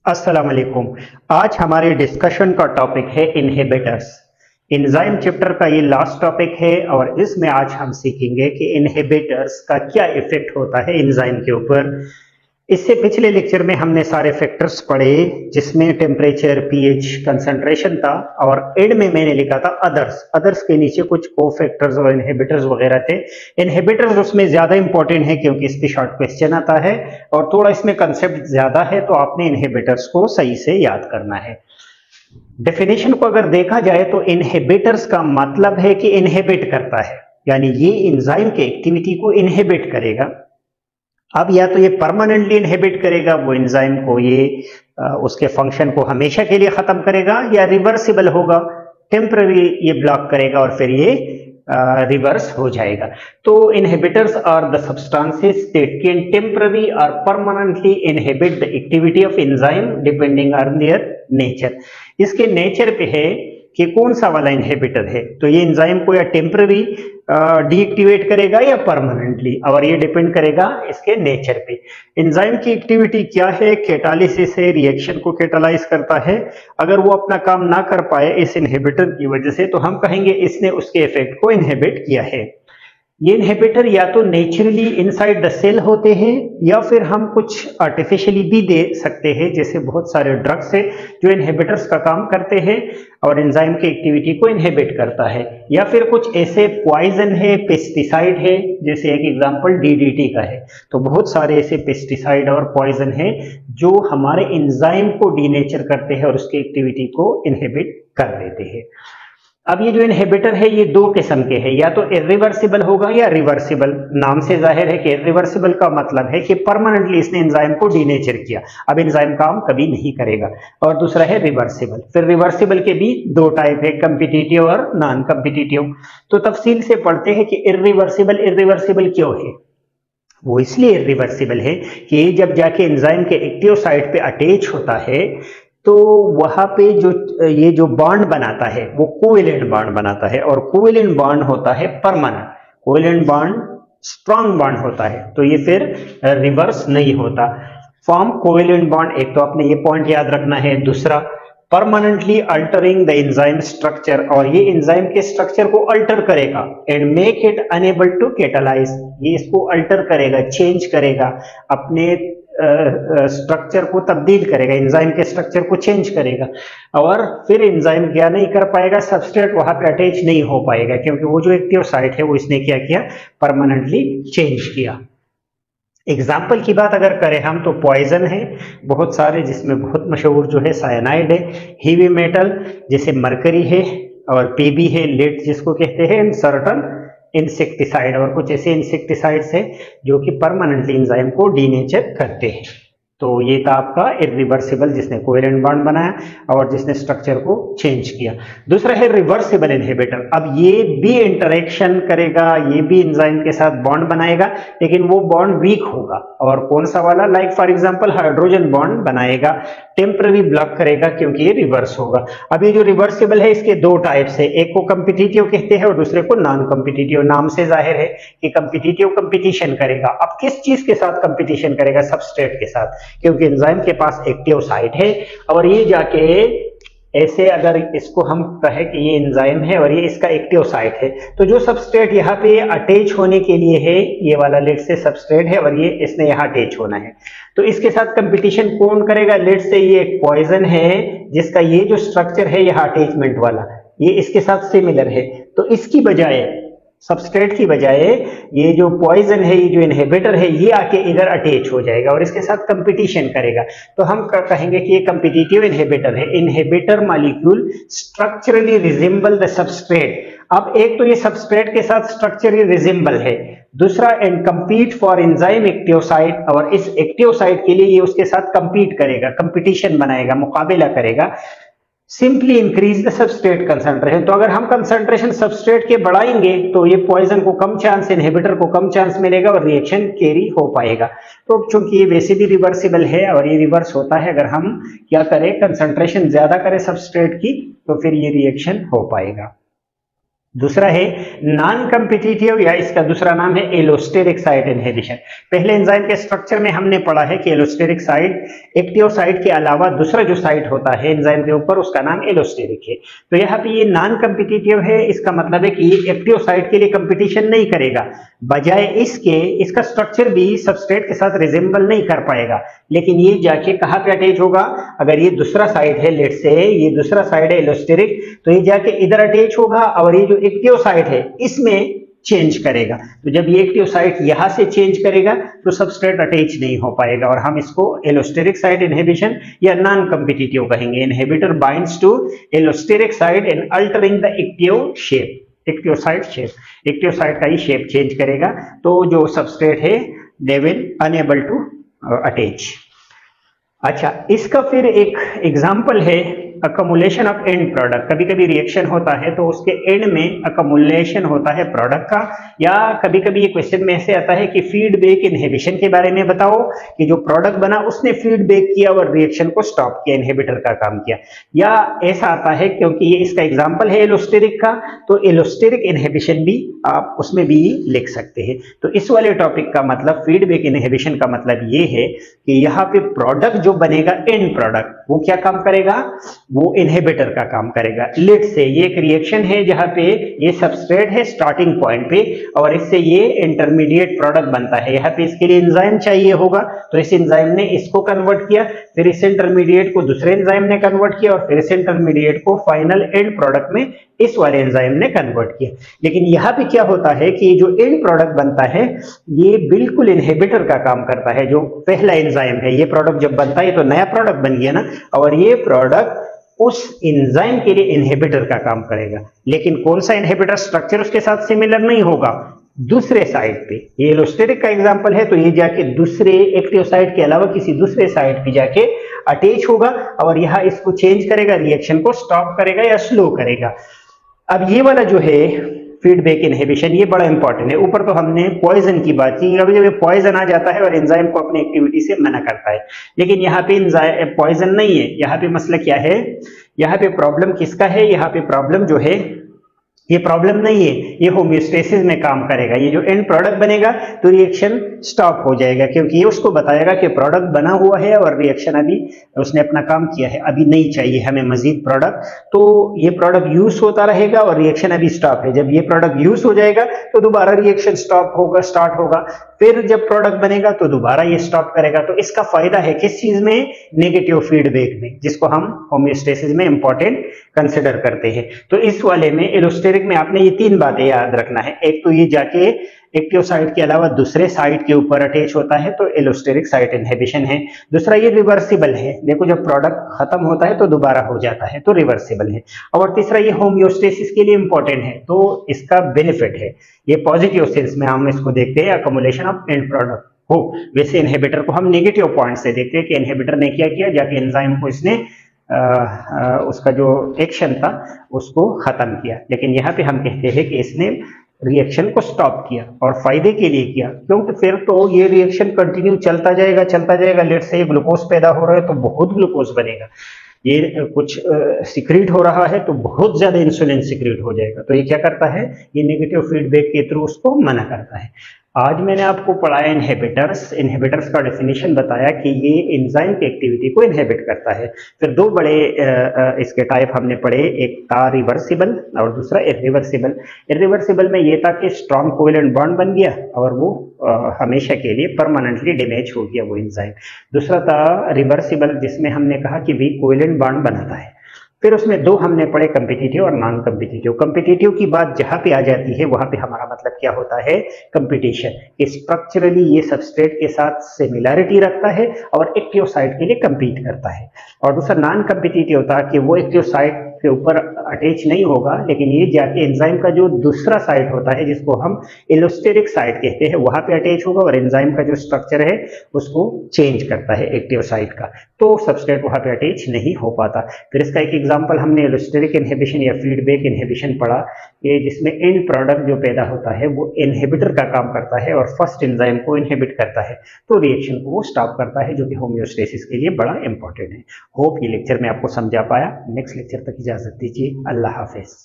अस्सलाम वालेकुम। आज हमारे डिस्कशन का टॉपिक है इनहिबिटर्स। एंजाइम चैप्टर का ये लास्ट टॉपिक है और इसमें आज हम सीखेंगे कि इनहिबिटर्स का क्या इफेक्ट होता है एंजाइम के ऊपर। इससे पिछले लेक्चर में हमने सारे फैक्टर्स पढ़े जिसमें टेम्परेचर, पीएच, कंसंट्रेशन था और एंड में मैंने लिखा था अदर्स। अदर्स के नीचे कुछ को फैक्टर्स और इनहिबिटर्स वगैरह थे। इनहिबिटर्स उसमें ज्यादा इंपॉर्टेंट है क्योंकि इस पे शॉर्ट क्वेश्चन आता है और थोड़ा इसमें कंसेप्ट ज्यादा है, तो आपने इनहिबिटर्स को सही से याद करना है। डेफिनेशन को अगर देखा जाए तो इनहिबिटर्स का मतलब है कि इनहिबिट करता है, यानी ये एंजाइम के एक्टिविटी को इनहिबिट करेगा। अब या तो ये परमानेंटली इनहिबिट करेगा वो एंजाइम को, ये उसके फंक्शन को हमेशा के लिए खत्म करेगा, या रिवर्सिबल होगा, टेम्पररी ये ब्लॉक करेगा और फिर ये रिवर्स हो जाएगा। तो inhibitors are the substances that can temporary और permanently inhibit the activity of enzyme depending on their nature. इसके नेचर पे है कि कौन सा वाला इनहिबिटर है, तो ये एंजाइम को या टेम्पररी डीएक्टिवेट करेगा या परमानेंटली, और ये डिपेंड करेगा इसके नेचर पे। एंजाइम की एक्टिविटी क्या है? कैटालिसिस है, रिएक्शन को कैटालाइज करता है। अगर वो अपना काम ना कर पाए इस इनहिबिटर की वजह से, तो हम कहेंगे इसने उसके इफेक्ट को इनहिबिट किया है। ये इनहिबिटर या तो नेचुरली इनसाइड द सेल होते हैं या फिर हम कुछ आर्टिफिशियली भी दे सकते हैं, जैसे बहुत सारे ड्रग्स है जो इनहिबिटर्स का काम करते हैं और एंजाइम की एक्टिविटी को इनहिबिट करता है, या फिर कुछ ऐसे पॉइजन है, पेस्टिसाइड है, जैसे एक एग्जांपल डीडीटी का है। तो बहुत सारे ऐसे पेस्टिसाइड और पॉइजन है जो हमारे एंजाइम को डीनेचर करते हैं और उसकी एक्टिविटी को इनहिबिट कर देते हैं। अब ये जो इनहिबिटर है ये दो किस्म के हैं, या तो इरिवर्सिबल होगा या रिवर्सिबल। नाम से जाहिर है कि इरिवर्सिबल का मतलब है कि परमानेंटली इसने एंजाइम को डीनेचर किया, अब एंजाइम काम कभी नहीं करेगा। और दूसरा है रिवर्सिबल। फिर रिवर्सिबल के भी दो टाइप है, कम्पिटिटिव और नॉन कम्पिटिटिव। तो तफसील से पढ़ते हैं कि इरिवर्सिबल इरिवर्सिबल क्यों है। वो इसलिए इरिवर्सिबल है कि जब जाके एंजाइम के एक्टिव साइट पे अटैच होता है तो वहां पे जो ये जो बॉन्ड बनाता है वो कोवेलेंट बॉन्ड बनाता है, और कोवेलेंट बॉन्ड होता है permanent. Covalent bond strong bond होता है, तो ये फिर रिवर्स नहीं होता। फॉर्म कोवेलेंट बॉन्ड, एक तो आपने ये पॉइंट याद रखना है। दूसरा, permanently altering the enzyme structure, और ये एंजाइम के स्ट्रक्चर को अल्टर करेगा and make it unable to catalyse. ये इसको अल्टर करेगा, चेंज करेगा, अपने स्ट्रक्चर को तब्दील करेगा, एंजाइम के स्ट्रक्चर को चेंज करेगा, और फिर एंजाइम क्या नहीं कर पाएगा, सबस्ट्रेट वहां पे अटैच नहीं हो पाएगा, क्योंकि वो जो एक्टिव साइट है वो इसने क्या किया, परमानेंटली चेंज किया। एग्जाम्पल की बात अगर करें हम तो पॉइजन है बहुत सारे, जिसमें बहुत मशहूर जो है साइनाइड है, हेवी मेटल जैसे मरकरी है, और पीबी है, लेड जिसको कहते हैं, सर्टन इंसेक्टिसाइड, और कुछ ऐसे इंसेक्टिसाइड्स है जो कि परमानेंटली एंजाइम को डीनेचर करते हैं। तो ये था आपका इरिवर्सिबल, जिसने कोवेलेंट बॉन्ड बनाया और जिसने स्ट्रक्चर को चेंज किया। दूसरा है रिवर्सिबल इनहिबिटर। अब ये भी इंटरेक्शन करेगा, ये भी एंजाइम के साथ बॉन्ड बनाएगा, लेकिन वो बॉन्ड वीक होगा। और कौन सा वाला? Like for example hydrogen bond बनाएगा, टेम्पररी ब्लॉक करेगा क्योंकि ये रिवर्स होगा। अब ये जो रिवर्सिबल है इसके दो टाइप्स है, एक को कम्पिटिटिव कहते हैं और दूसरे को नॉन कम्पिटिटिव। नाम से जाहिर है कि कम्पिटिटिव कंपटीशन करेगा। अब किस चीज के साथ कंपटीशन करेगा? सबस्ट्रेट के साथ, क्योंकि एंजाइम के पास एक्टिव साइट है और ये जाके ऐसे, अगर इसको हम कहें कि ये एंजाइम है और ये इसका एक्टिव साइट है, तो जो सबस्ट्रेट यहाँ पे अटैच होने के लिए है, ये वाला लेट से सबस्ट्रेट है और ये इसने यहाँ अटैच होना है, तो इसके साथ कंपटीशन कौन करेगा? लेट से ये एक पॉइजन है जिसका ये जो स्ट्रक्चर है यहाँ अटैचमेंट वाला, ये इसके साथ सिमिलर है, तो इसकी बजाय, सबस्ट्रेट की बजाय, ये जो पॉइजन है, ये जो इनहिबिटर है, ये आके इधर अटैच हो जाएगा और इसके साथ कंपटीशन करेगा। तो हम कहेंगे कि ये कम्पिटिटिव इनहिबिटर है। Inhibitor molecule structurally resemble the substrate. अब एक तो ये सबस्ट्रेट के साथ स्ट्रक्चरली रिजेंबल है, दूसरा and compete for enzyme active site, और इस एक्टिव साइट के लिए ये उसके साथ कंपीट करेगा, कंपटीशन बनाएगा, मुकाबला करेगा। Simply increase the substrate concentration. तो अगर हम कंसंट्रेशन सबस्ट्रेट के बढ़ाएंगे तो ये पॉइजन को कम चांस, इनहिबिटर को कम चांस मिलेगा और रिएक्शन कैरी हो पाएगा। तो चूंकि ये वैसे भी रिवर्सिबल है और ये रिवर्स होता है, अगर हम क्या करें, कंसंट्रेशन ज्यादा करें सबस्ट्रेट की, तो फिर ये रिएक्शन हो पाएगा। दूसरा है नॉन कम्पिटिटिव या इसका दूसरा नाम है एलोस्टेरिक साइट इनहिबिशन। पहले एंजाइम के स्ट्रक्चर में हमने पढ़ा है कि एलोस्टेरिक साइट एक्टिव साइट के अलावा दूसरा जो साइट होता है एंजाइम के ऊपर उसका नाम एलोस्टेरिक है। तो यहाँ पे ये नॉन कम्पिटिटिव है, इसका मतलब है कि ये एक्टिव साइट के लिए कंपटीशन नहीं करेगा, बजाय इसके इसका स्ट्रक्चर भी सबस्ट्रेट के साथ रिजेंबल नहीं कर पाएगा, लेकिन ये जाके कहाँ पे अटैच होगा, अगर ये दूसरा साइट है, लेट से ये दूसरा साइट है एलोस्टेरिक, तो ये जाके इधर अटैच होगा और ये जो एक्टिव साइट है इसमें चेंज करेगा। तो जब ये एक्टिव साइट यहां से चेंज करेगा तो सबस्ट्रेट अटैच नहीं हो पाएगा और हम इसको एलोस्टेरिक साइट इनहिबिशन या नॉन कम्पिटिटिव कहेंगे। Inhibitor binds to allosteric site and altering the active shape. Active site का ही शेप चेंज करेगा, तो जो सबस्ट्रेट है they will unable to attach. अच्छा, इसका फिर एक एग्जाम्पल है अकमुलेशन ऑफ एंड प्रोडक्ट। कभी कभी रिएक्शन होता है तो उसके एंड में अकमुलेशन होता है प्रोडक्ट का, या कभी कभी ये क्वेश्चन में ऐसे आता है कि फीडबैक इनहिबिशन के बारे में बताओ कि जो प्रोडक्ट बना उसने फीडबैक किया और रिएक्शन को स्टॉप किया, इनहिबिटर का काम किया। या ऐसा आता है क्योंकि ये इसका एग्जाम्पल है एलोस्टेरिक का, तो एलोस्टेरिक इनहिबिशन भी आप उसमें भी लिख सकते हैं। तो इस वाले टॉपिक का मतलब फीडबैक इनहिबिशन का मतलब ये है कि यहाँ पे प्रोडक्ट जो बनेगा एंड प्रोडक्ट वो क्या काम करेगा, वो इनहिबिटर का काम करेगा। लेट से ये एक रिएक्शन है जहां पे ये सबस्ट्रेट है स्टार्टिंग पॉइंट पे और इससे ये इंटरमीडिएट प्रोडक्ट बनता है। यहाँ पे इसके लिए एंजाइम चाहिए होगा, तो इस एंजाइम ने इसको कन्वर्ट किया, फिर इस इंटरमीडिएट को दूसरे एंजाइम ने कन्वर्ट किया और फिर इस इंटरमीडिएट को फाइनल एंड प्रोडक्ट में इस वाले एंजाइम ने कन्वर्ट किया। लेकिन यहाँ पे क्या होता है कि जो एंड प्रोडक्ट बनता है ये बिल्कुल इनहिबिटर का काम करता है। जो पहला एंजाइम है, ये प्रोडक्ट जब बनता है तो नया प्रोडक्ट बन गया ना, और ये प्रोडक्ट उस एंजाइम के लिए इनहिबिटर का काम करेगा। लेकिन कौन सा इनहिबिटर स्ट्रक्चर उसके साथ सिमिलर नहीं होगा, दूसरे साइड पे। ये एलोस्टेरिक का एग्जांपल है, तो ये जाके दूसरे एक्टिव साइट के अलावा किसी दूसरे साइट पे जाके अटैच होगा और यहाँ इसको चेंज करेगा, रिएक्शन को स्टॉप करेगा या स्लो करेगा। अब ये वाला जो है फीडबैक इनहिबिशन, ये बड़ा इंपॉर्टेंट है। ऊपर तो हमने पॉइजन की बात की, अभी जब पॉइजन आ जाता है और एंजाइम को अपनी एक्टिविटी से मना करता है, लेकिन यहाँ पे पॉइजन नहीं है। यहाँ पे मसला क्या है, यहाँ पे प्रॉब्लम किसका है, यहाँ पे प्रॉब्लम जो है ये प्रॉब्लम नहीं है, ये होम्योस्टेसिस में काम करेगा। ये जो एंड प्रोडक्ट बनेगा तो रिएक्शन स्टॉप हो जाएगा, क्योंकि ये उसको बताएगा कि प्रोडक्ट बना हुआ है और रिएक्शन अभी उसने अपना काम किया है, अभी नहीं चाहिए हमें मजीद प्रोडक्ट। तो ये प्रोडक्ट यूज होता रहेगा और रिएक्शन अभी स्टॉप है। जब ये प्रोडक्ट यूज हो जाएगा तो दोबारा रिएक्शन स्टार्ट होगा, फिर जब प्रोडक्ट बनेगा तो दोबारा ये स्टॉप करेगा। तो इसका फायदा है किस चीज में, नेगेटिव फीडबैक में, जिसको हम होम्योस्टेसिस में इंपॉर्टेंट कंसिडर करते हैं। तो इस वाले में एलोस्टेरिक में आपने ये तीन बातें याद रखना है। एक तो ये जाके एक्टिव साइट के अलावा दूसरे साइट के ऊपर अटैच होता है तो एलोस्टेरिक साइट इनहिबिशन है। दूसरा ये रिवर्सिबल है, देखो जब प्रोडक्ट खत्म होता है तो दोबारा हो जाता है तो रिवर्सिबल है। और तीसरा ये होम्योस्टेसिस के लिए इंपॉर्टेंट है, तो इसका बेनिफिट है। ये पॉजिटिव सेंस में हम इसको देखते हैं अकोमोलेशन ऑफ एंड प्रोडक्ट हो। वैसे इनहिबिटर को हम नेगेटिव पॉइंट से देखते हैं कि इनहिबिटर ने क्या किया, जाके एंजाइम को इसने उसका जो एक्शन था उसको खत्म किया। लेकिन यहाँ पे हम कहते हैं कि इसने रिएक्शन को स्टॉप किया और फायदे के लिए किया, क्योंकि फिर तो ये रिएक्शन कंटिन्यू चलता जाएगा। लेट से ग्लूकोज पैदा हो रहा है तो बहुत ग्लूकोज बनेगा, ये कुछ सिक्रीट हो रहा है तो बहुत ज्यादा इंसुलिन सिक्रीट हो जाएगा। तो ये क्या करता है, ये नेगेटिव फीडबैक के थ्रू उसको मना करता है। आज मैंने आपको पढ़ाया इनहिबिटर्स का डेफिनेशन बताया कि ये एंजाइम की एक्टिविटी को इनहिबिट करता है। फिर दो बड़े इसके टाइप हमने पढ़े, एक था रिवर्सिबल और दूसरा इरिवर्सिबल। इरिवर्सिबल में ये था कि स्ट्रॉन्ग कोवेलेंट बॉन्ड बन गया और वो हमेशा के लिए परमानेंटली डैमेज हो गया वो एंजाइम। दूसरा था रिवर्सिबल, जिसमें हमने कहा कि वीक कोवेलेंट बॉन्ड बनाता है। फिर उसमें दो हमने पढ़े, कम्पिटिटिव और नॉन कम्पिटिटिव। कम्पिटिटिव की बात जहां पे आ जाती है वहां पे हमारा मतलब क्या होता है, कंपटीशन। स्ट्रक्चरली ये सबस्ट्रेट के साथ सिमिलैरिटी रखता है और एक्टिव साइट के लिए compete करता है। और दूसरा नॉन कम्पिटिटिव था कि वो एक्टिव साइट के ऊपर अटैच नहीं होगा, लेकिन ये जाके एंजाइम का जो दूसरा साइट होता है जिसको हम एलोस्टेरिक साइट कहते हैं वहां पे अटैच होगा और एंजाइम का जो स्ट्रक्चर है उसको चेंज करता है एक्टिव साइट का, तो सबस्ट्रेट वहां पे अटैच नहीं हो पाता। फिर इसका एक एग्जांपल हमने एलोस्टेरिक इनहिबिशन या फीडबैक इनहिबिशन पढ़ा, कि जिसमें एंड प्रोडक्ट जो पैदा होता है वो इनहिबिटर का काम करता है और फर्स्ट एंजाइम को इनहिबिट करता है, तो रिएक्शन को वो स्टॉप करता है, जो कि होम्योस्टेसिस के लिए बड़ा इंपॉर्टेंट है। होप ये लेक्चर में आपको समझा पाया। नेक्स्ट लेक्चर तक इजाजत दीजिए। अल्लाह हाफिज।